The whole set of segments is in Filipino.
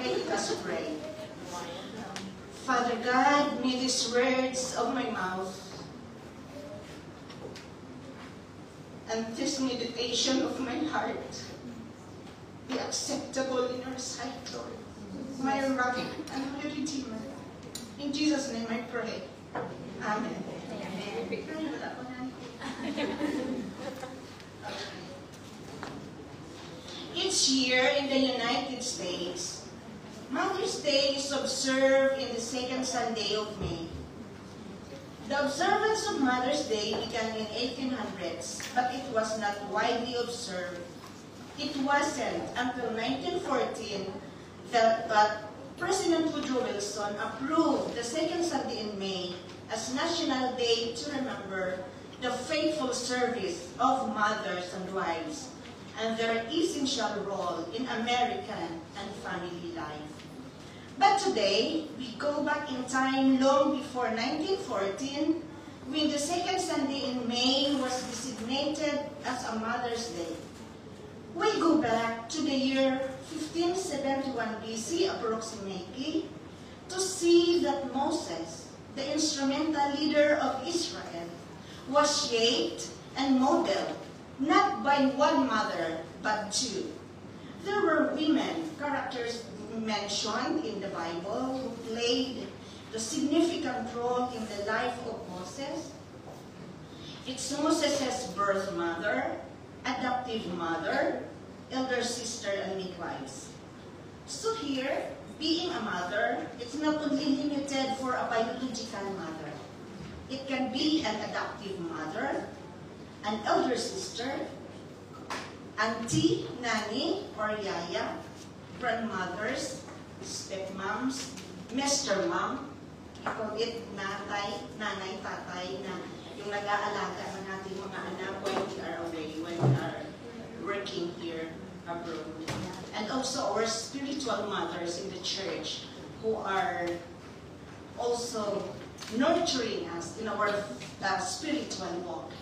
Okay, let us pray. Father God, may these words of my mouth and this meditation of my heart be acceptable in your sight, Lord, my rock and my redeemer. In Jesus' name I pray. Amen. Each year in the United States, Mother's Day is observed in the second Sunday of May. The observance of Mother's Day began in 1800s, but it was not widely observed. It wasn't until 1914 that President Woodrow Wilson approved the second Sunday in May as National Day to remember the faithful service of mothers and wives and their essential role in American and family life. But today, we go back in time long before 1914, when the second Sunday in May was designated as a Mother's Day. We go back to the year 1571 BC approximately to see that Moses, the instrumental leader of Israel, was shaped and modeled not by one mother, but two. There were women, characters mentioned in the Bible, who played the significant role in the life of Moses. It's Moses' birth mother, adoptive mother, elder sister, and midwives. So here, being a mother, it's not only limited for a biological mother. It can be an adoptive mother, an elder sister, auntie, nanny, or yaya, grandmothers, stepmoms, Mr. Mom, we call it nanay, tatay, na yung nag-aalaga ng ating mga anak when we are away, when we are working here abroad. And also our spiritual mothers in the church who are also nurturing us in our spiritual walk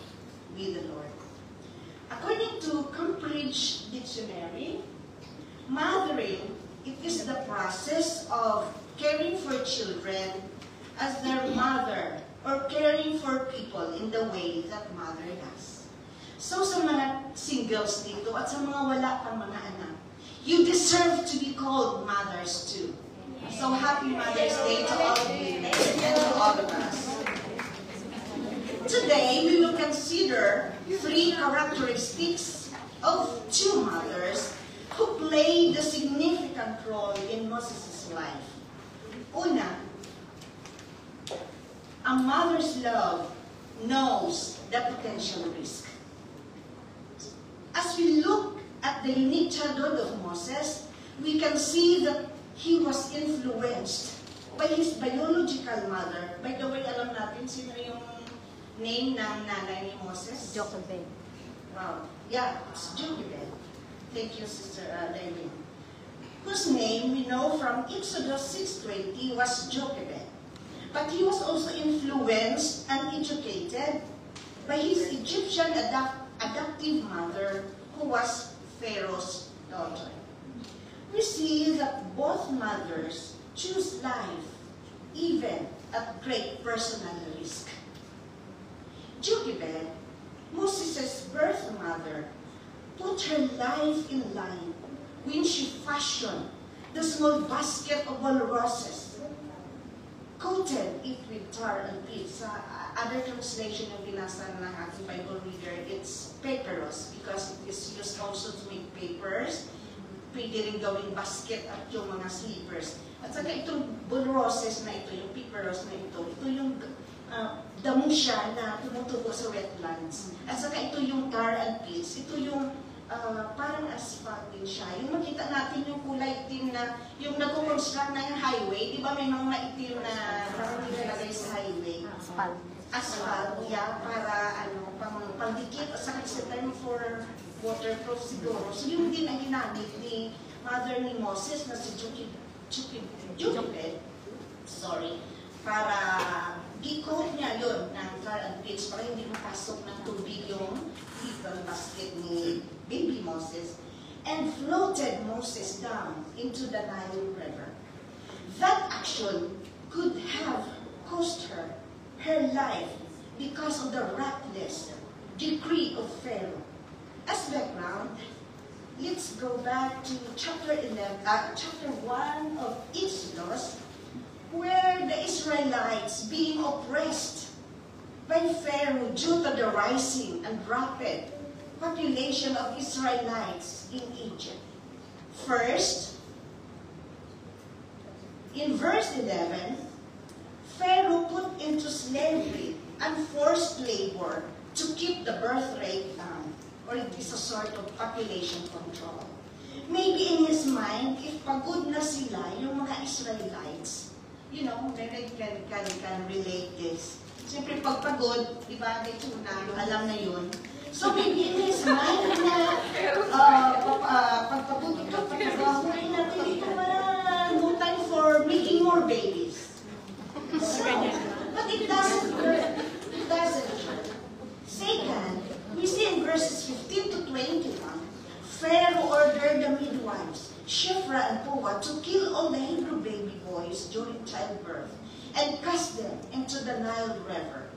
with the Lord. According to Cambridge Dictionary, mothering, it is the process of caring for children as their mother or caring for people in the way that mother does. So sa mga singles dito at sa mga wala pang mga anak, you deserve to be called mothers too. So happy Mother's Day to all of you and to all of us. Today, we will consider 3 characteristics of 2 mothers who played a significant role in Moses' life. Una, a mother's love knows the potential risk. As we look at the unique childhood of Moses, we can see that he was influenced by his biological mother. By the way, alam natin sino yung name ng nanay ni Moses? Jochebed. Wow. Yeah, it's Jochebed. Thank you, Sister David. Whose name we know from Exodus 6:20 was Jochebed. But he was also influenced and educated by his Egyptian adoptive mother, who was Pharaoh's daughter. We see that both mothers choose life, even at great personal risk. Jochebed, Moses' birth mother, put her life in line when she fashioned the small basket of walruses, coated it with tar and pitch. Sa other translation yung binasa ng ating Bible reader, it's papyrus because it is used also to make papers. Pwede rin gawing basket at yung mga slippers. At saka itong walruses na ito, yung papyrus na ito yung damo siya na tumutubo sa wetlands. At saka ito yung tar and pitch, ito yung parang asphalt din siya. Yung makita natin yung kulay itim na, yung nag-construct na yung highway, di ba may mga maitim na parang nilalagay sa highway? Asphalt. Asphalt, yeah, para pangdikit at saka sa time for waterproof siguro. So yung din ang ginamit ni mother ni Moses na si Jochebed, para i-coat niya yun ng tar and pitch para hindi mapasok ng tubig yung little basket ni baby Moses. and floated Moses down into the Nile River. That action could have cost her life because of the reckless decree of Pharaoh. As background, let's go back to chapter 1 of Exodus, where the Israelites being oppressed by Pharaoh due to the rising and rapid population of Israelites in Egypt. First, in verse 11, Pharaoh put into slavery and forced labor to keep the birth rate down, or it is a sort of population control. Maybe in his mind, if pagod na sila, yung mga Israelites, you know, maybe can relate this. Siyempre, pag pagod, di ba, may tuna, alam na yun. So maybe in his mind na, pagpagod ito, pagpapahurin natin dito para no time for making more babies. So, but it doesn't work. It doesn't work. Second, we see in verses 15 to 21, Pharaoh ordered the midwives, Shiphrah and Puah, to kill all the Hebrew baby boys during childbirth and cast them into the Nile River.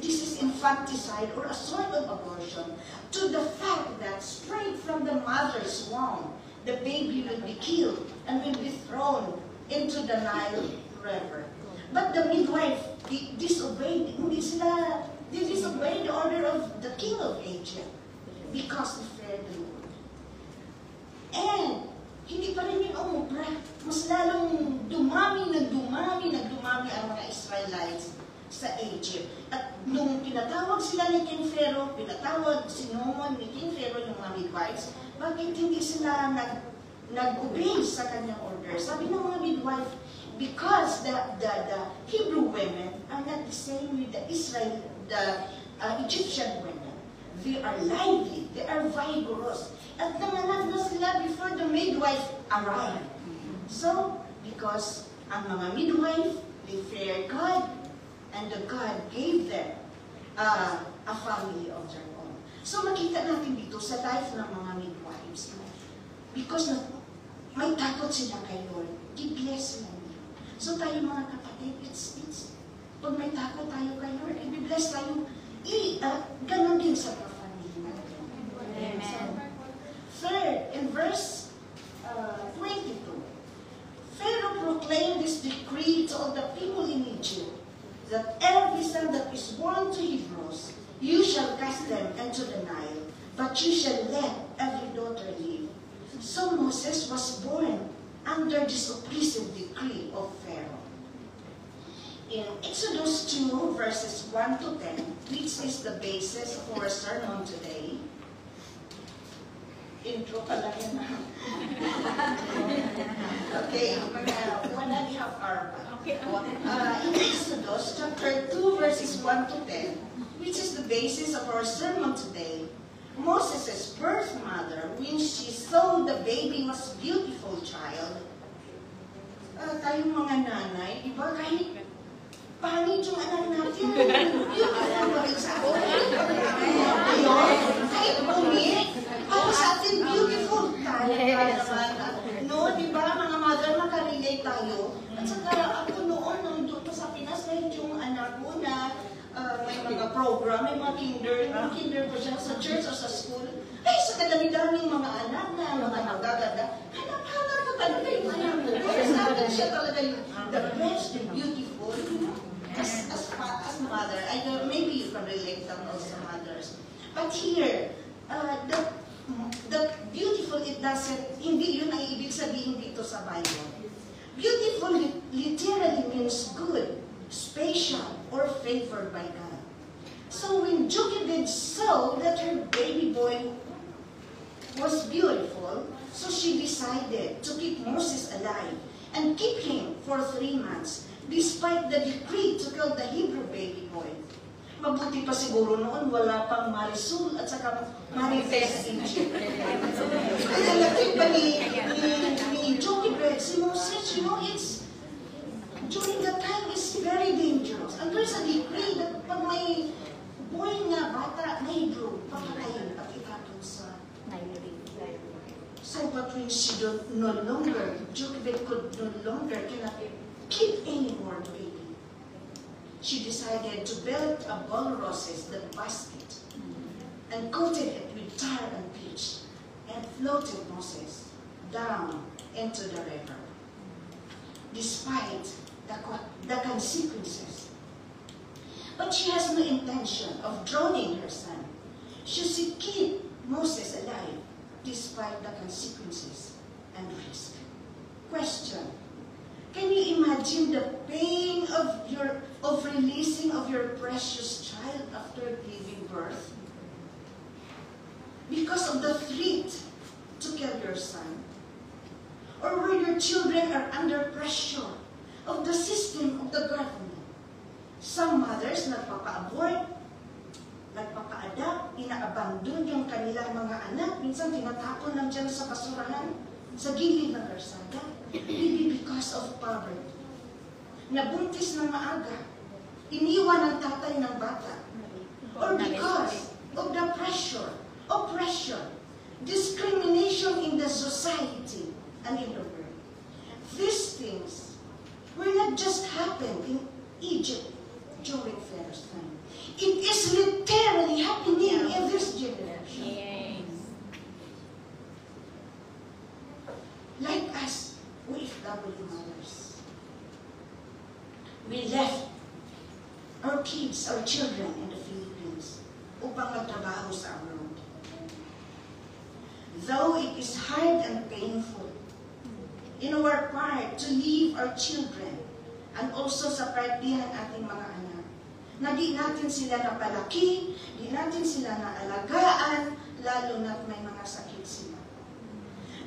This is infanticide or a sort of abortion to the fact that straight from the mother's womb, the baby will be killed and will be thrown into the Nile River. But the midwife disobeyed. They disobeyed the order of the king of Egypt because they feared the Lord. And hindi pa rin yung umubra. Mas lalong dumami ang mga Israelites sa Egypt. At nung pinatawag sila ni King Pharaoh, sinumon ni King Pharaoh yung mga midwives, bakit hindi sila nag-obey sa kanyang order? Sabi ng mga midwife, because the Hebrew women are not the same with the Egyptian women. They are lively, they are vigorous. At nanganak na sila before the midwife arrived. So, because ang mga midwife, they feared God, and the God gave them a family of their own. So makita natin dito sa life ng mga midwives, because may takot sila kay Lord, i-bless sila nila. So tayo mga kapatid, pag may takot tayo kay Lord, i-bless tayo, ganon din sa family natin. Amen. So, third, in verse 22, Pharaoh proclaimed this decree to all the people in Egypt, that every son that is born to Hebrews, you shall cast them into the Nile, but you shall let every daughter live. So Moses was born under this oppressive decree of Pharaoh. In Exodus 2, verses 1 to 10, which is the basis for our sermon today, intro pala yan. Okay, 1.5 hour pa. In Exodus chapter 2, verses 1 to 10, which is the basis of our sermon today, Moses' birth mother, when she saw the baby was a beautiful child, tayong mga nanay, di ba, kahit pangit yung anak natin, beautiful ba rin sa atin? Kahit bumit, para sa atin beautiful tayo naman. No, di ba, mga mother, makarelate tayo. At saka ako noon, nandun pa sa Pinas, kahit yung anak ko na may mga program, may mga kinder pa siya sa church o sa school, ay sa kadami-daming mga anak na mga nagaganda, hanap-hanap ko talaga yung anak ko. Kasi sa akin siya talaga yung the best, the beautiful, as mother. I don't, maybe you can relate them also mothers. But here, the beautiful, it doesn't, hindi yun ang ibig sabihin dito sa Bible. Beautiful literally means good, special, or favored by God. So when Jochebed saw that her baby boy was beautiful, so she decided to keep Moses alive and keep him for 3 months, despite the decree to kill the Hebrew baby boy. Mabuti pa siguro noon, wala pang Marisol at saka Marites in Egypt. Kaya natin pa ni Jochebed, si Moses, you know, during that time, it's very dangerous. And there's a decree that pag may boy na bata na Hebrew, papatayin at itatong sa Nile River. no longer cannot keep any more baby. She decided to build a bulrushes that basket and coated it with tar and pitch and floated Moses down into the river. Despite the consequences. But she has no intention of drowning her son. She keep Moses alive despite the consequences and risk. Question: can you imagine the pain of releasing of your precious child after giving birth? Because of the threat to kill your son? Or where your children are under pressure of the system of the government? Some mothers nagpapa-abort, nagpapa-adapt, ina-abandon yung kanilang mga anak. Minsan tinatapon lang dyan sa basurahan, sa gilid ng karsada. Maybe because of poverty. Nabuntis ng maaga, iniwan ng tatay ng bata. Or because of the pressure, oppression, discrimination in the society and in the world. These things will not just happen in Egypt during Pharaoh's time. It is literally happening in this generation. Yes. Like us, OFW mothers. We left our kids, our children in the Philippines upang magtrabaho sa abroad. Though it is hard and painful in our part to leave our children and also sa part din ng ating mga anak, na di natin sila napalaki, di natin sila naalagaan, lalo na't may mga sakit sila.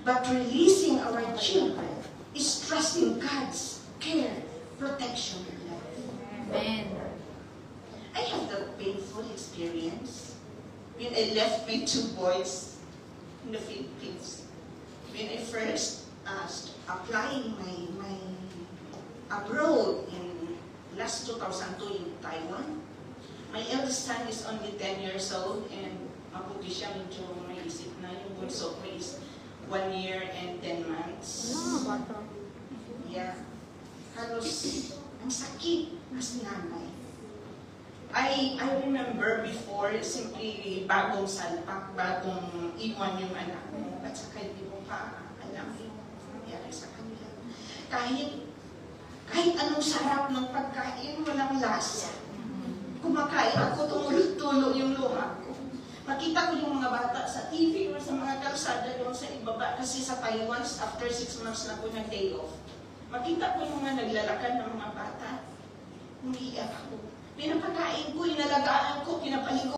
But releasing our children is trusting God's care, protection, and love. Amen. I have the painful experience when I left my 2 boys in the Philippines. When I first applying my abroad in last 2002 in Taiwan. My eldest son is only 10 years old and mabuti siya, medyo may isip na. Yung bunso ko is 1 year and 10 months. Yeah. Halos, ang sakit as nanay. I remember before, simply bagong salpak, bagong iwan yung anak mo, at saka hindi mo pa alam yung nangyari sa kanila. Kahit anong sarap ng pagkain, walang lasa. Kumakain ako, tumulog-tulo yung luha ko. Makita ko yung mga bata sa TV or sa mga kalsada doon sa ibaba, kasi sa Taiwan, after 6 months na po nag-day off. Makita ko yung mga naglalakad ng mga bata. Umiiyak ako. Pinapakain ko, inalagaan ko, pinapaligo